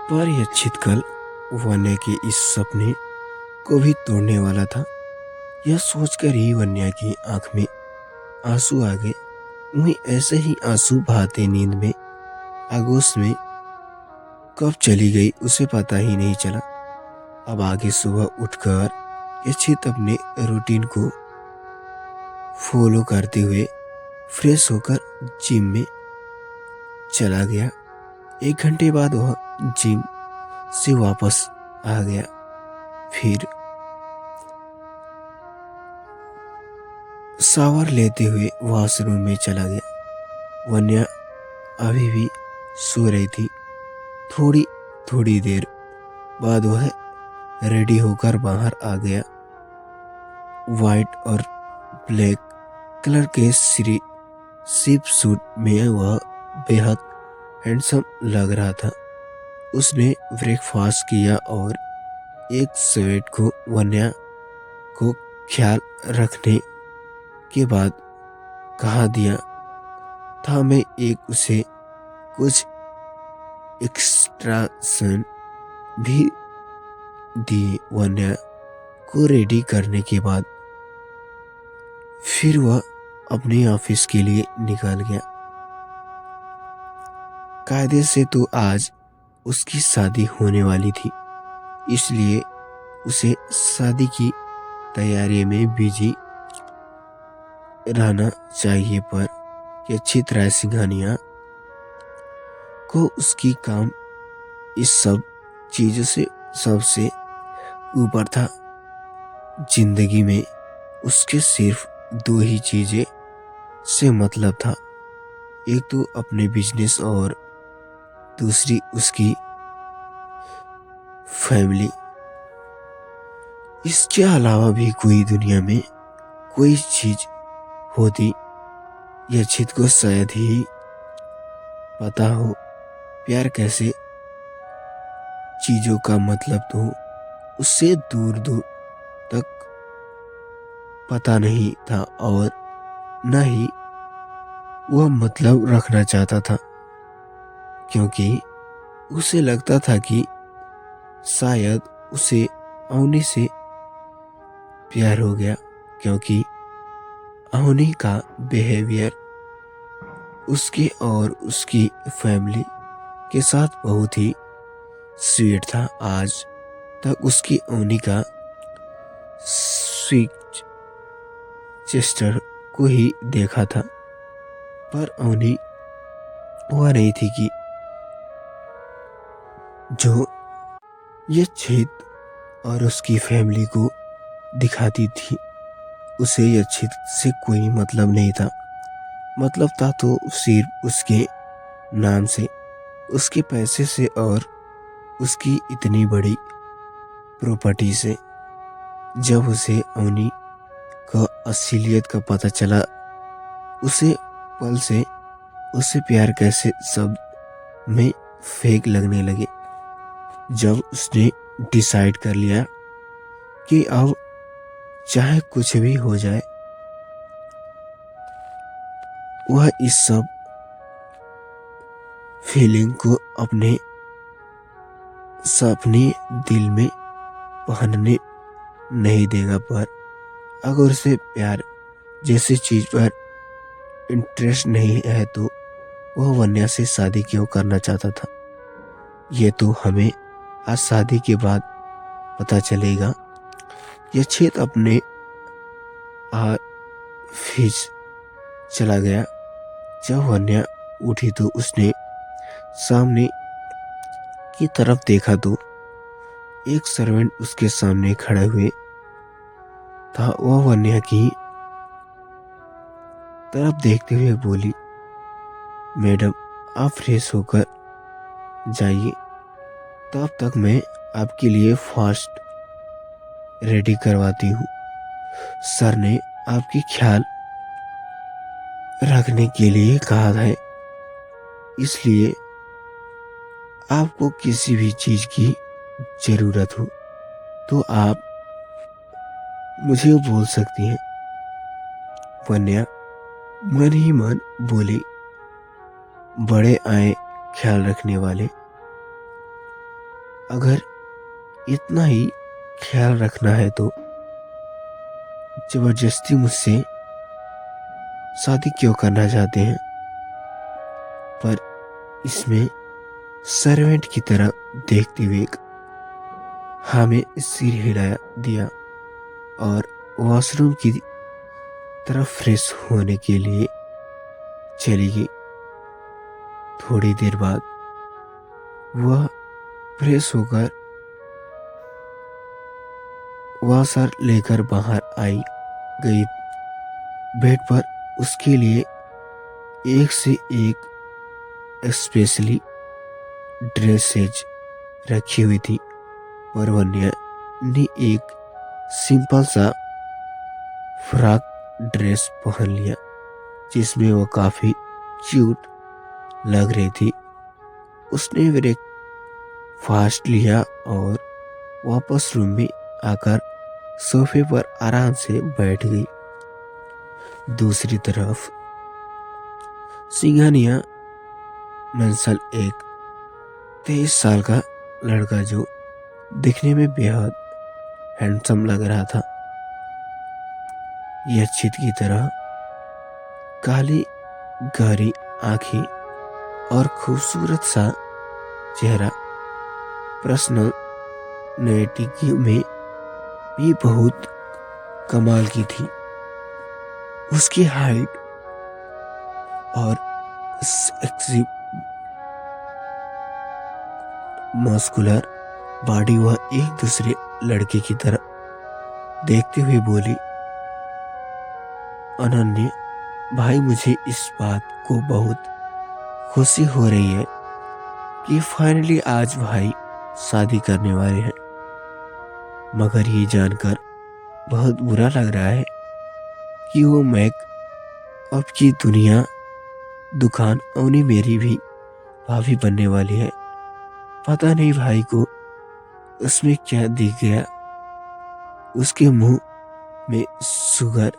पर यह छिटकल वन्य के इस सपने को भी तोड़ने वाला था। यह सोचकर ही वन्या की आंख में आंसू आ गए। वहीं ऐसे ही आंसू बहाते नींद में आगोश में कब चली गई उसे पता ही नहीं चला। अब आगे सुबह उठकर यचित अपने रूटीन को फॉलो करते हुए फ्रेश होकर जिम में चला गया। 1 घंटे बाद वह जिम से वापस आ गया। फिर शावर लेते हुए वॉशरूम में चला गया। वन्या अभी भी सो रही थी। थोड़ी थोड़ी देर बाद वह रेडी होकर बाहर आ गया। वाइट और ब्लैक कलर के सिप सूट में वह बेहद हैंडसम लग रहा था। उसने ब्रेकफास्ट किया और एक स्वेट को वन्या को ख्याल रखने के बाद कहा दिया था। मैं एक उसे कुछ एक्स्ट्रासन भी दिए। वन्या को रेडी करने के बाद फिर वह अपने ऑफिस के लिए निकल गया। कायदे से तो आज उसकी शादी होने वाली थी, इसलिए उसे शादी की तैयारी में बिजी रहना चाहिए। पर यचित राय सिंघानिया को उसकी काम इस सब चीजों से सबसे ऊपर था। जिंदगी में उसके सिर्फ 2 ही चीजें से मतलब था, एक तो अपने बिजनेस और दूसरी उसकी फैमिली। इसके अलावा भी कोई दुनिया में कोई चीज होती यचित को शायद ही पता हो। प्यार कैसे चीजों का मतलब तो उससे दूर दूर तक पता नहीं था और न ही वह मतलब रखना चाहता था, क्योंकि उसे लगता था कि शायद उसे अवनी से प्यार हो गया, क्योंकि अवनी का बिहेवियर उसके और उसकी फैमिली के साथ बहुत ही स्वीट था। आज तक उसकी अवनी का स्वीट चेस्टर को ही देखा था, पर अवनी वह नहीं थी कि जो ये छेद और उसकी फैमिली को दिखाती थी। उसे ये छेद से कोई मतलब नहीं था। मतलब था तो सिर्फ उसके नाम से, उसके पैसे से और उसकी इतनी बड़ी प्रॉपर्टी से। जब उसे अवनी का असलियत का पता चला, उसे पल से उसे प्यार कैसे शब्द में फेक लगने लगे। जब उसने डिसाइड कर लिया कि अब चाहे कुछ भी हो जाए वह इस सब फीलिंग को अपने दिल में पहनने नहीं देगा। पर अगर उसे प्यार जैसी चीज पर इंटरेस्ट नहीं है तो वह वन्या से शादी क्यों करना चाहता था, ये तो हमें आज शादी के बाद पता चलेगा। यचित अपने ऑफिस चला गया। जब वन्या उठी तो उसने सामने की तरफ देखा तो एक सर्वेंट उसके सामने खड़े हुए था। वह वन्या की तरफ देखते हुए बोली, मैडम आप फ्रेश होकर जाइए, तब तक मैं आपके लिए फास्ट रेडी करवाती हूँ। सर ने आपकी ख्याल रखने के लिए कहा है, इसलिए आपको किसी भी चीज की जरूरत हो तो आप मुझे बोल सकती हैं। वन्या मन ही मन बोली, बड़े आए ख्याल रखने वाले। अगर इतना ही ख्याल रखना है तो जबरदस्ती मुझसे शादी क्यों करना चाहते हैं? पर इसमें सर्वेंट की तरह देखते हुए हमें सिर हिला दिया और वॉशरूम की तरफ फ्रेश होने के लिए चली गई। थोड़ी देर बाद वह फ्रेश होकर वॉशर लेकर बाहर आई गई। बेड पर उसके लिए एक से एक स्पेशली ड्रेसेज रखी हुई थी, पर वन्या ने एक सिंपल सा फ्रॉक ड्रेस पहन लिया जिसमें वो काफी क्यूट लग रही थी। उसने ब्रेकफास्ट लिया और वापस रूम में आकर सोफे पर आराम से बैठ गई। दूसरी तरफ सिंघानिया मंसल एक 23 साल का लड़का जो दिखने में बेहद हैंडसम लग रहा था। यह चित की तरह काली गहरी आंखें और खूबसूरत सा चेहरा पर्सनालिटी में भी बहुत कमाल की थी। उसकी हाइट और सेक्सी मस्कुलर बॉडी वह एक दूसरे लड़के की तरह देखते हुए बोली, अनन्या भाई, मुझे इस बात को बहुत खुशी हो रही है कि फाइनली आज भाई शादी करने वाले हैं, मगर ये जानकर बहुत बुरा लग रहा है कि वो मेकअप की दुकान औनी मेरी भी भाभी बनने वाली है। पता नहीं भाई को उसमें क्या दिख गया, उसके मुंह में शुगर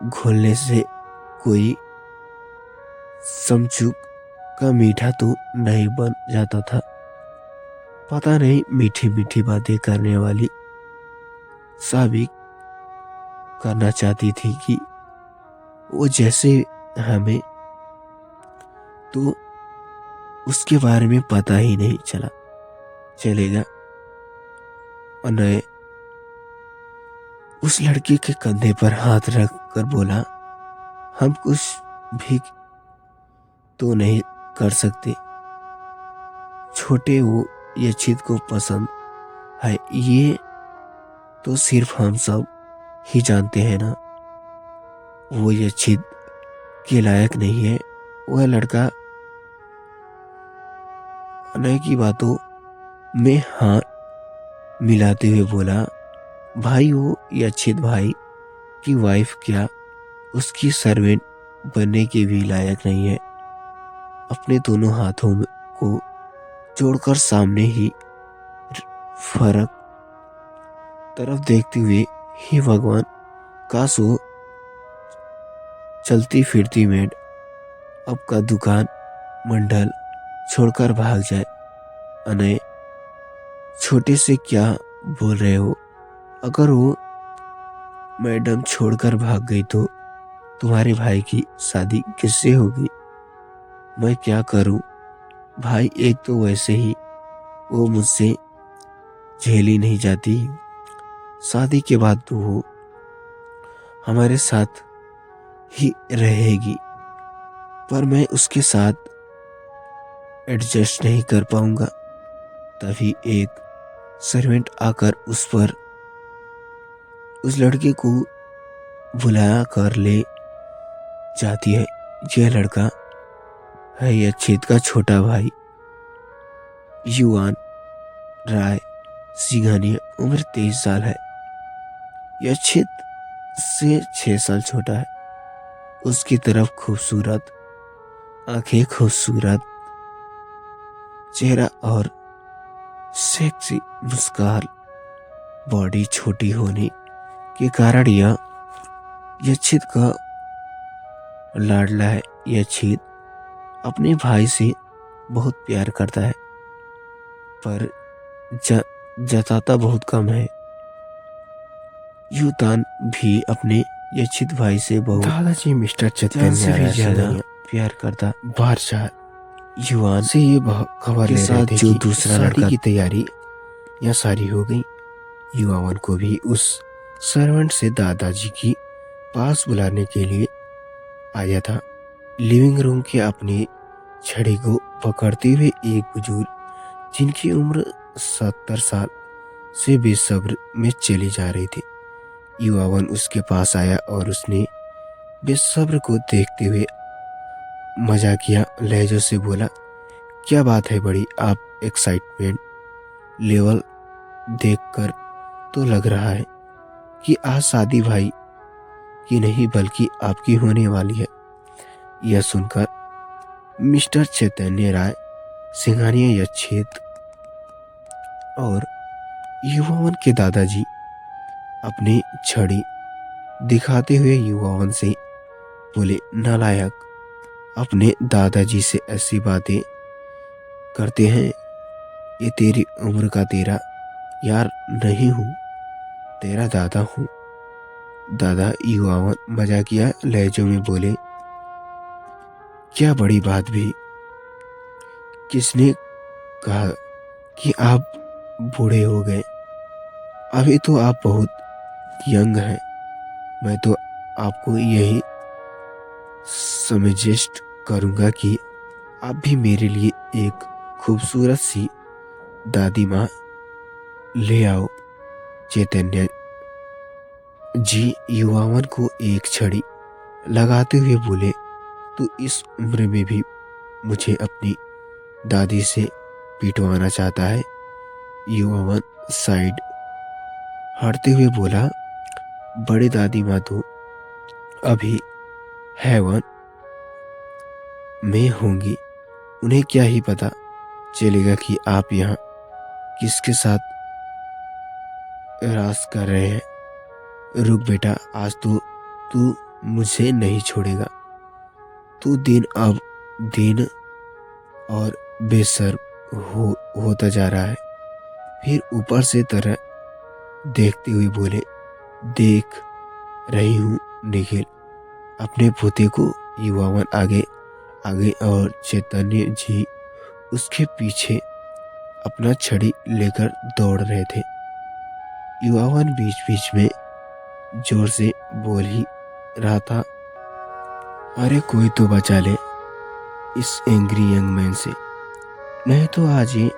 घोलने से कोई समचूक का मीठा तो नहीं बन जाता था। पता नहीं मीठी मीठी बातें करने वाली साबित करना चाहती थी कि वो जैसे हमें तो उसके बारे में पता ही नहीं चलेगा। और नए उस लड़के के कंधे पर हाथ रख कर बोला, हम कुछ भी तो नहीं कर सकते, छोटे वो ये चीज को पसंद है ये तो सिर्फ हम सब ही जानते हैं ना। वो ये चीज के लायक नहीं है। वह लड़का अनय की बातों में हाथ मिलाते हुए बोला, भाई वो यच्छित भाई की वाइफ क्या उसकी सर्वेंट बनने के भी लायक नहीं है। अपने दोनों हाथों को जोड़कर सामने ही फर्क तरफ देखते हुए, हे भगवान, काश वो चलती फिरती मेड अब का दुकान मंडल छोड़कर भाग जाए। अनय, छोटे से क्या बोल रहे हो? अगर वो मैडम छोड़कर भाग गई तो तुम्हारे भाई की शादी किससे होगी? मैं क्या करूं भाई, एक तो वैसे ही वो मुझसे झेली नहीं जाती, शादी के बाद तो वो हमारे साथ ही रहेगी, पर मैं उसके साथ एडजस्ट नहीं कर पाऊंगा। तभी एक सर्वेंट आकर उस लड़के को बुला कर ले जाती है। यह लड़का है यच्छित का छोटा भाई युवान राय सिंघानिया, उम्र 23 साल है। यच्छित से 6 साल छोटा है। उसकी तरफ खूबसूरत आंखें, खूबसूरत चेहरा और सेक्सी मुस्कान, बॉडी छोटी होने के कारण यह यच्छित का लाडला है। यच्छित अपने भाई से बहुत प्यार करता है। पर जताता बहुत कम है। युतान भी अपने यच्छित भाई से बहुत दादाजी मिस्टर जान से चैतन्य भी राय ज्यादा सिंघानिया प्यार करता। बादशाह युवान से ये खबर के ले रहे साथ थे जो कि दूसरा शादी लड़का की तैयारी यहाँ सारी हो गई। युवावन को भी उस सर्वेंट से दादाजी की पास बुलाने के लिए आया था। लिविंग रूम के अपनी छड़ी को पकड़ते हुए एक बुजुर्ग, जिनकी उम्र 70 साल से बेसब्र में चली जा रही थी, युवावन उसके पास आया और उसने बेसब्र को देखते हुए मजाकिया लहजों से बोला, क्या बात है बड़ी, आप एक्साइटमेंट लेवल देखकर तो लग रहा है कि आज शादी भाई की नहीं बल्कि आपकी होने वाली है। यह सुनकर मिस्टर चैतन्य राय सिंघानिया यच्छेद और युवावन के दादाजी अपनी छड़ी दिखाते हुए युवावन से बोले, नालायक, अपने दादाजी से ऐसी बातें करते हैं। ये तेरी उम्र का तेरा यार नहीं हूँ, तेरा दादा हूँ। दादा युवावन मजाकिया लहजों में बोले, क्या बड़ी बात भी, किसने कहा कि आप बूढ़े हो गए? अभी तो आप बहुत यंग हैं। मैं तो आपको यही सजेस्ट करूंगा कि आप भी मेरे लिए एक खूबसूरत सी दादी माँ ले आओ। चैतन्य जी युवावन को एक छड़ी लगाते हुए बोले, तू इस उम्र में भी मुझे अपनी दादी से पिटवाना चाहता है? युवावन साइड हटते हुए बोला, बड़ी दादी माँ तो अभी हेवन में होंगी, उन्हें क्या ही पता चलेगा कि आप यहाँ किसके साथ रास कर रहे हैं। रुक बेटा, आज तो तू मुझे नहीं छोड़ेगा। तू दिन अब दिन और बेशर्म होता जा रहा है। फिर ऊपर से तरह देखते हुए बोले, देख रही हूँ निखिल अपने पोते को। युवावन आगे आगे और चैतन्य जी उसके पीछे अपना छड़ी लेकर दौड़ रहे थे। युवावन बीच बीच में जोर से बोल ही रहा था, अरे कोई तो बचा ले इस एंग्री यंग मैन से, नहीं तो आज ये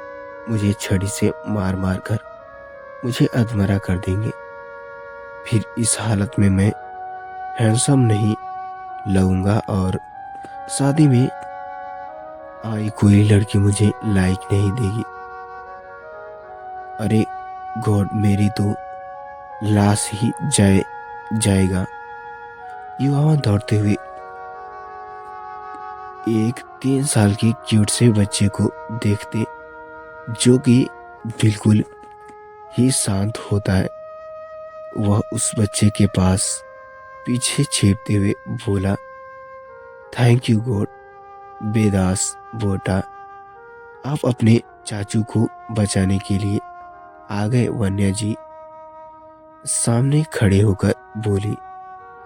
मुझे छड़ी से मार मार कर मुझे अधमरा कर देंगे। फिर इस हालत में मैं हैंडसम नहीं लगूंगा और शादी में आई कोई लड़की मुझे लाइक नहीं देगी। अरे गॉड, मेरी तो लाश ही जाएगा। युवावन दौड़ते हुए एक 3 साल की क्यूट से बच्चे को देखते, जो कि बिल्कुल ही शांत होता है, वह उस बच्चे के पास पीछे छेपते हुए बोला, थैंक यू गॉड बेदास बोटा, आप अपने चाचू को बचाने के लिए आ गए। वन्या जी सामने खड़े होकर बोली,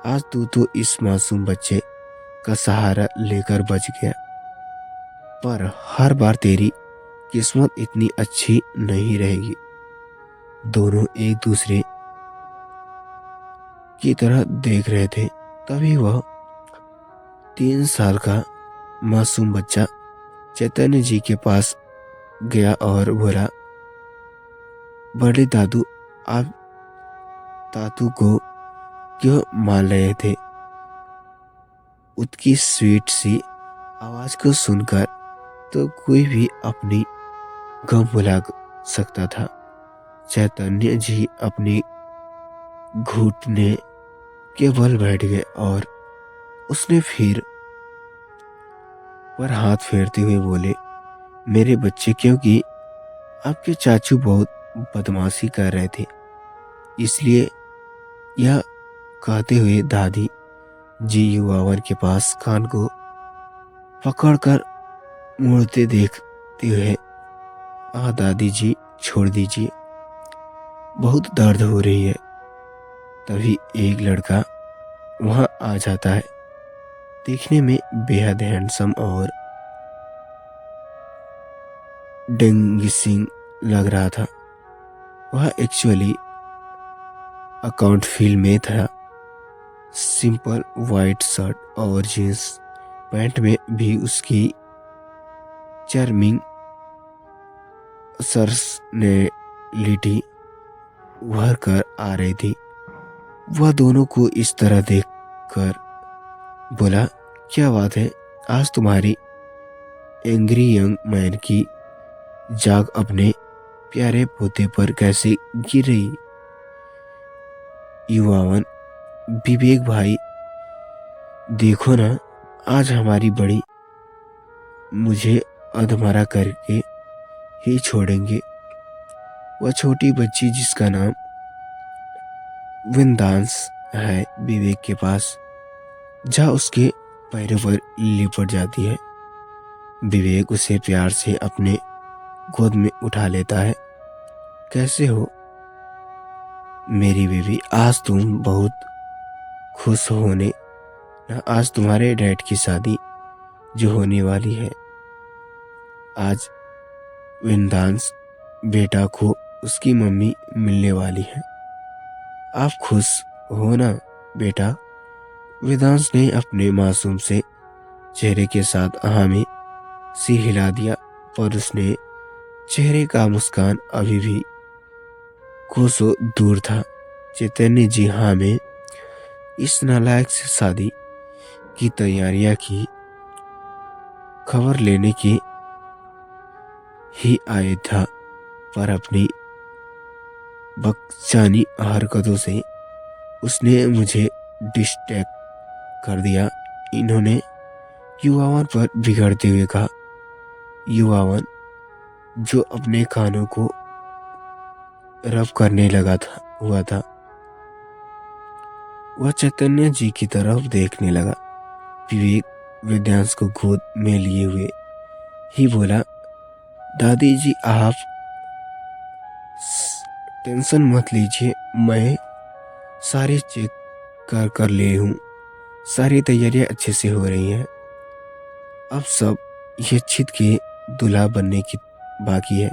आज तू तो इस मासूम बच्चे का सहारा लेकर बच गया, पर हर बार तेरी किस्मत इतनी अच्छी नहीं रहेगी। दोनों एक दूसरे की तरह देख रहे थे। तभी वह 3 साल का मासूम बच्चा चैतन्य जी के पास गया और बोला, बड़े दादू, आप तातू को क्यों मार रहे थे? उसकी स्वीट सी आवाज को सुनकर तो कोई भी अपनी गम भुला सकता था। चैतन्य जी अपनी घुटने के बल बैठ गए और उसने फिर पर हाथ फेरते हुए बोले, मेरे बच्चे, क्योंकि आपके चाचू बहुत बदमाशी कर रहे थे, इसलिए यह कहते हुए दादी जी युवावन के पास कान को पकड़कर मुड़ते देखते हुए दादी जी छोड़ दीजिए, बहुत दर्द हो रही है। तभी एक लड़का वहाँ आ जाता है, देखने में बेहद हैंडसम और डेंगिसिंग लग रहा था। वह एक्चुअली अकाउंट फील्ड में था। सिंपल वाइट शर्ट और जींस पैंट में भी उसकी चार्मिंग पर्सनैलिटी उभर कर आ रही थी। वह दोनों को इस तरह देखकर बोला, क्या बात है, आज तुम्हारी एंग्री यंग मैन की जाग अपने प्यारे पोते पर कैसे गिर रही? युवावन, विवेक भाई देखो ना, आज हमारी बड़ी मुझे अधमरा करके ही छोड़ेंगे। वह छोटी बच्ची जिसका नाम विंदांस है विवेक के पास जा उसके पैरों पर लिपट जाती है। विवेक उसे प्यार से अपने गोद में उठा लेता है। कैसे हो मेरी बेबी, आज तुम बहुत खुश होने ना, आज तुम्हारे डैड की शादी जो होने वाली है। आज विंदांस बेटा को उसकी मम्मी मिलने वाली है। आप खुश हो ना बेटा? वेदांश ने अपने मासूम से चेहरे के साथ हामी सिर हिला दिया, पर उसने चेहरे का मुस्कान अभी भी कोसों दूर था। चैतन्य जी हाँ में इस नालायक से शादी की तैयारियां की खबर लेने की ही आया था, पर अपनी बकचानी हरकतों से उसने मुझे डिस्ट्रैक्ट कर दिया। इन्होंने युवावन पर बिगड़ते हुए कहा। युवावन जो अपने कानों को रब करने लगा हुआ था, वह चैतन्य जी की तरफ देखने लगा। विवेक वेदांश को गोद में लिए हुए ही बोला, दादी जी आप टेंशन मत लीजिए, मैं सारे चेक कर ले हूँ, सारी तैयारियां अच्छे से हो रही हैं। अब सब यक्षित के दूल्हा बनने की बाकी है।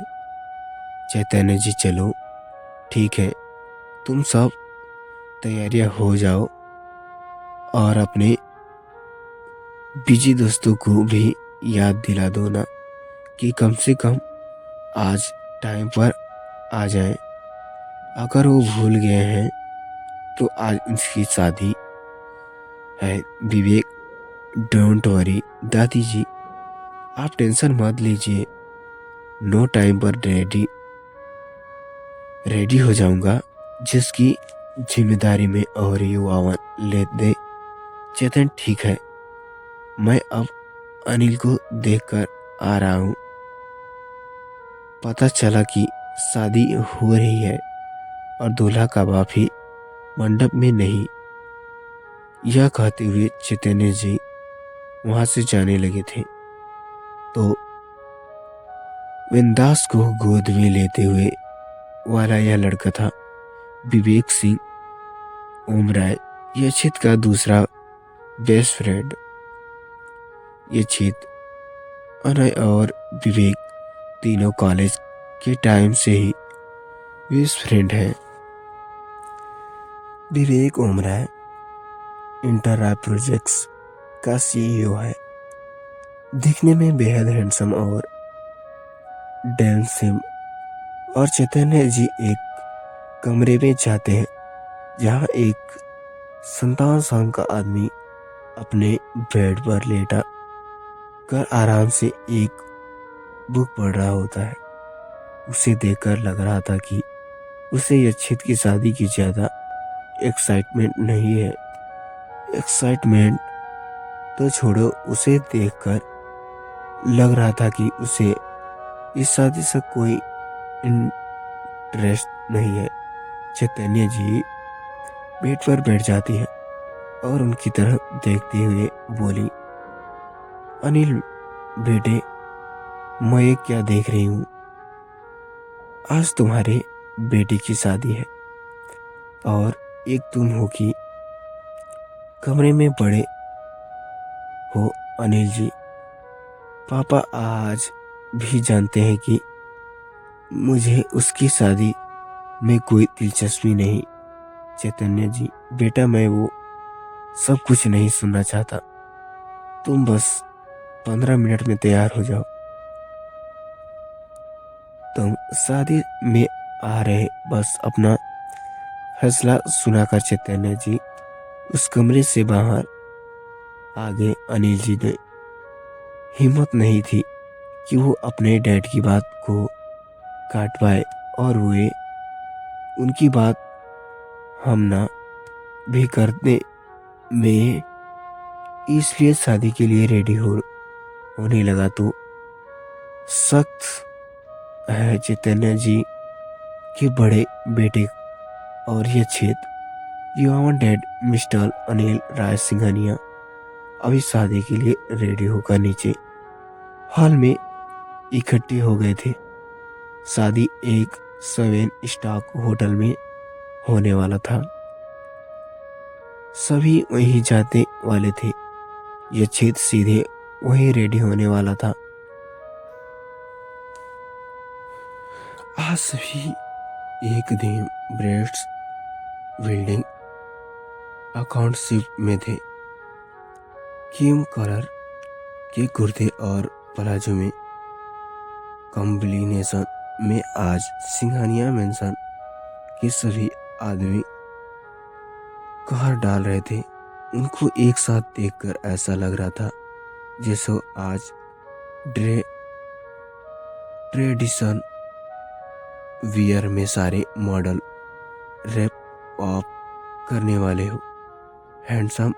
चैतन्य जी चलो ठीक है, तुम सब तैयारियां हो जाओ और अपने बिजी दोस्तों को भी याद दिला दो ना कि कम से कम आज टाइम पर आ जाएं। अगर वो भूल गए हैं तो आज उनकी शादी है। विवेक, डोंट वरी दादी जी, आप टेंशन मत लीजिए, नो टाइम पर रेडी हो जाऊंगा, जिसकी जिम्मेदारी में और युवावन ले दे। चेतन ठीक है, मैं अब अनिल को देखकर आ रहा हूँ। पता चला कि शादी हो रही है और दूल्हा का बाप ही मंडप में नहीं। यह कहते हुए चैतन्य जी वहां से जाने लगे थे तो विंदास को गोद में लेते हुए वाला यह लड़का था विवेक सिंह ओमराय, यक्षित का दूसरा बेस्ट फ्रेंड। यक्षित, अनय और विवेक तीनों कॉलेज के टाइम से ही बेस्ट फ्रेंड हैं। विवेक ओमराय इंटर प्रोजेक्ट्स का सीईओ है। दिखने में बेहद हैंडसम और डेंसिम। और चैतन्य जी एक कमरे में जाते हैं जहां एक 57 साल का आदमी अपने बेड पर लेटा कर आराम से एक बुक पढ़ रहा होता है। उसे देखकर लग रहा था कि उसे यक्षित की शादी की ज्यादा एक्साइटमेंट नहीं है। एक्साइटमेंट तो छोड़ो, उसे देखकर लग रहा था कि उसे इस शादी से कोई इंटरेस्ट नहीं है। चैतन्य जी बेड पर बैठ जाती है और उनकी तरफ देखते हुए बोली, अनिल बेटे, मैं ये क्या देख रही हूँ? आज तुम्हारे बेटे की शादी है और एक तुम हो कि कमरे में बड़े हो अनिल जी। पापा आज भी जानते हैं कि मुझे उसकी शादी में कोई दिलचस्पी नहीं। चैतन्य जी बेटा, मैं वो सब कुछ नहीं सुनना चाहता। तुम बस 15 मिनट में तैयार हो जाओ। तुम शादी में आ रहे, बस अपना फैसला सुनाकर चैतन्य जी उस कमरे से बाहर आ गए। अनिल जी ने हिम्मत नहीं थी कि वो अपने डैड की बात को काट पाए और वे उनकी बात हम ना भी करने में, इसलिए शादी के लिए रेडी होने लगा। तो सख्त है चैतन्य जी के बड़े बेटे और ये क्षेत्र युवावन डैड मिस्टर अनिल राय सिंघानिया अभी शादी के लिए रेडी होकर नीचे हॉल में इकट्ठे हो गए थे। शादी एक 7 स्टार होटल में होने वाला था। सभी वहीं जाते वाले थे। यह क्षेत्र सीधे वहीं रेडी होने वाला था। आज सभी एक दिन ब्रेड्स बिल्डिंग अकाउंटशिप में थे। क्रीम कलर के कुर्ते और प्लाजो में कॉम्बिनेशन में आज सिंघानिया मेंशन के सभी आदमी कहर डाल रहे थे। उनको एक साथ देखकर ऐसा लग रहा था जैसे आज ट्रेडिशन वियर में सारे मॉडल रैप अप करने वाले हो। हैंडसम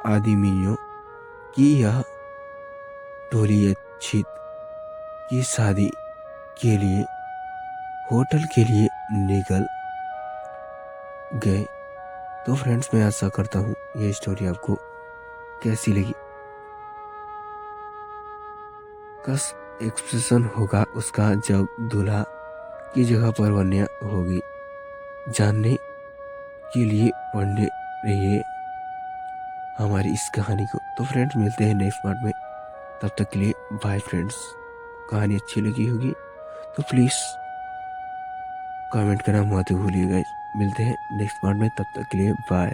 आदमियों की यह टोली अच्छी की शादी के लिए होटल के लिए निकल गए। तो फ्रेंड्स, मैं आशा करता हूँ ये स्टोरी आपको कैसी लगी। कस एक्सप्रेशन होगा उसका जब दूल्हा की जगह पर वन्या होगी। जानने के लिए पढ़ने रहिए हमारी इस कहानी को। तो फ्रेंड्स, मिलते हैं नेक्स्ट पार्ट में। तब तक के लिए बाय फ्रेंड्स। कहानी अच्छी लगी होगी तो प्लीज़ कमेंट करना मत भूलिएगा। मिलते हैं नेक्स्ट पार्ट में, तब तक के लिए बाय।